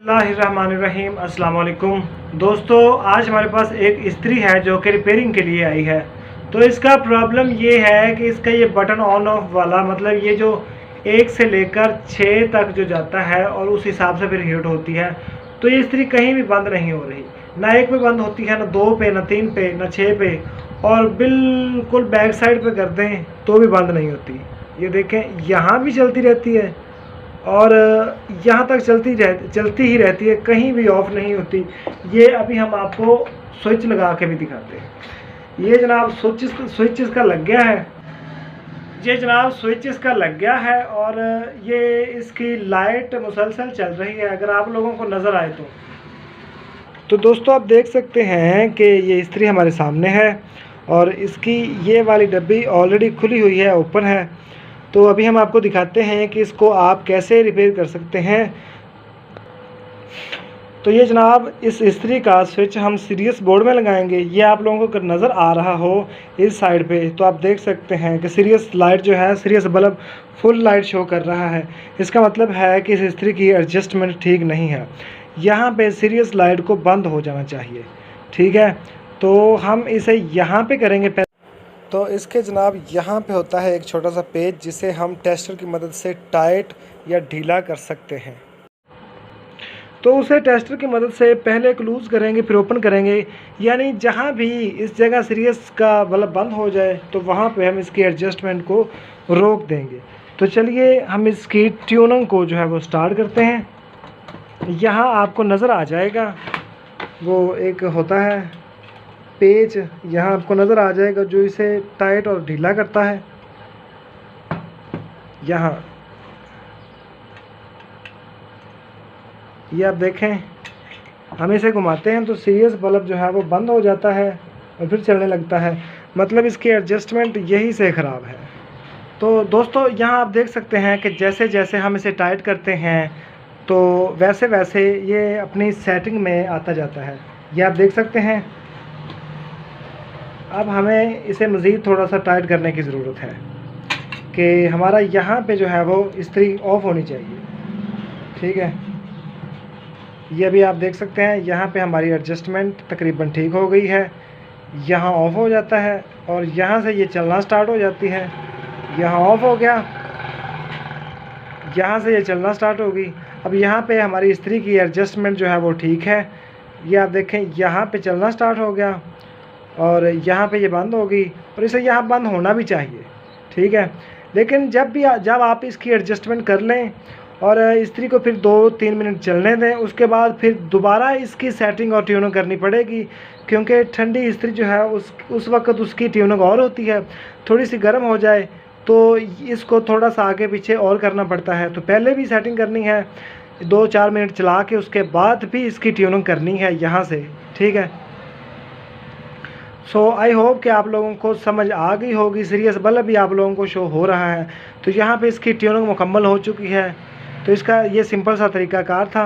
बिस्मिल्लाहिर्रहमानिर्रहीम। अस्सलाम वालेकुम दोस्तों, आज हमारे पास एक इस्त्री है जो कि रिपेयरिंग के लिए आई है। तो इसका प्रॉब्लम ये है कि इसका ये बटन ऑन ऑफ वाला, मतलब ये जो 1 से लेकर 6 तक जो जाता है और उस हिसाब से फिर हीट होती है। तो ये इस्त्री कहीं भी बंद नहीं हो रही, ना 1 पे बंद होती है, ना 2 पे, ना 3 पे, ना 6 पे, और बिल्कुल बैक साइड पे कर दें तो भी बंद नहीं होती। ये देखें, यहाँ भी चलती रहती है और यहाँ तक चलती ही रहती है, कहीं भी ऑफ नहीं होती। ये अभी हम आपको स्विच लगा के भी दिखाते हैं। ये जनाब स्विच इसका लग गया है। ये जनाब स्विच इसका लग गया है और ये इसकी लाइट मुसलसल चल रही है, अगर आप लोगों को नज़र आए तो दोस्तों आप देख सकते हैं कि ये इस्त्री हमारे सामने है और इसकी ये वाली डब्बी ऑलरेडी खुली हुई है, ओपन है। तो अभी हम आपको दिखाते हैं कि इसको आप कैसे रिपेयर कर सकते हैं। तो ये जनाब इस इस्त्री का स्विच हम सीरियस बोर्ड में लगाएंगे। ये आप लोगों को अगर नज़र आ रहा हो इस साइड पे तो आप देख सकते हैं कि सीरियस लाइट जो है, serious bulb full light show कर रहा है। इसका मतलब है कि इस इस्त्री की एडजस्टमेंट ठीक नहीं है। यहाँ पे सीरियस लाइट को बंद हो जाना चाहिए, ठीक है। तो हम इसे यहाँ पे करेंगे। तो इसके जनाब यहाँ पे होता है एक छोटा सा पेज जिसे हम टेस्टर की मदद से टाइट या ढीला कर सकते हैं। तो उसे टेस्टर की मदद से पहले एक लूज़ करेंगे, फिर ओपन करेंगे, यानी जहाँ भी इस जगह सीरियस का बल्ब बंद हो जाए तो वहाँ पे हम इसकी एडजस्टमेंट को रोक देंगे। तो चलिए हम इसकी ट्यूनिंग को जो है वो स्टार्ट करते हैं। यहाँ आपको नज़र आ जाएगा, वो एक होता है पेज, यहाँ आपको नज़र आ जाएगा जो इसे टाइट और ढीला करता है। यहाँ ये आप देखें, हम इसे घुमाते हैं तो सीरियस बल्ब जो है वो बंद हो जाता है और फिर चलने लगता है, मतलब इसकी एडजस्टमेंट यही से ख़राब है। तो दोस्तों यहाँ आप देख सकते हैं कि जैसे जैसे हम इसे टाइट करते हैं तो वैसे वैसे ये अपनी सेटिंग में आता जाता है। ये आप देख सकते हैं। अब हमें इसे मज़ीद थोड़ा सा टाइट करने की ज़रूरत है कि हमारा यहाँ पे जो है वो इस्त्री ऑफ होनी चाहिए, ठीक है। ये अभी आप देख सकते हैं, यहाँ पे हमारी एडजस्टमेंट तकरीबन ठीक हो गई है। यहाँ ऑफ़ हो जाता है और यहाँ से ये चलना स्टार्ट हो जाती है। यहाँ ऑफ़ हो गया, यहाँ से ये चलना स्टार्ट हो गई। अब यहाँ पे हमारी इस्त्री की एडजस्टमेंट जो है वो ठीक है। ये आप देखें, यहाँ पे चलना स्टार्ट हो गया और यहाँ पे ये बंद हो गई, और इसे यहाँ बंद होना भी चाहिए, ठीक है। लेकिन जब आप इसकी एडजस्टमेंट कर लें और इस्त्री को फिर 2-3 मिनट चलने दें, उसके बाद फिर दोबारा इसकी सेटिंग और ट्यूनिंग करनी पड़ेगी, क्योंकि ठंडी इस्त्री जो है उस वक्त उसकी ट्यूनिंग और होती है। थोड़ी सी गर्म हो जाए तो इसको थोड़ा सा आगे पीछे और करना पड़ता है। तो पहले भी सेटिंग करनी है, 2-4 मिनट चला के उसके बाद भी इसकी ट्यूनिंग करनी है यहाँ से, ठीक है। सो आई होप कि आप लोगों को समझ आ गई होगी। सीरियस बल्ब भी आप लोगों को शो हो रहा है। तो यहाँ पे इसकी ट्यूनिंग मुकम्मल हो चुकी है। तो इसका ये सिंपल सा तरीक़ाकार था।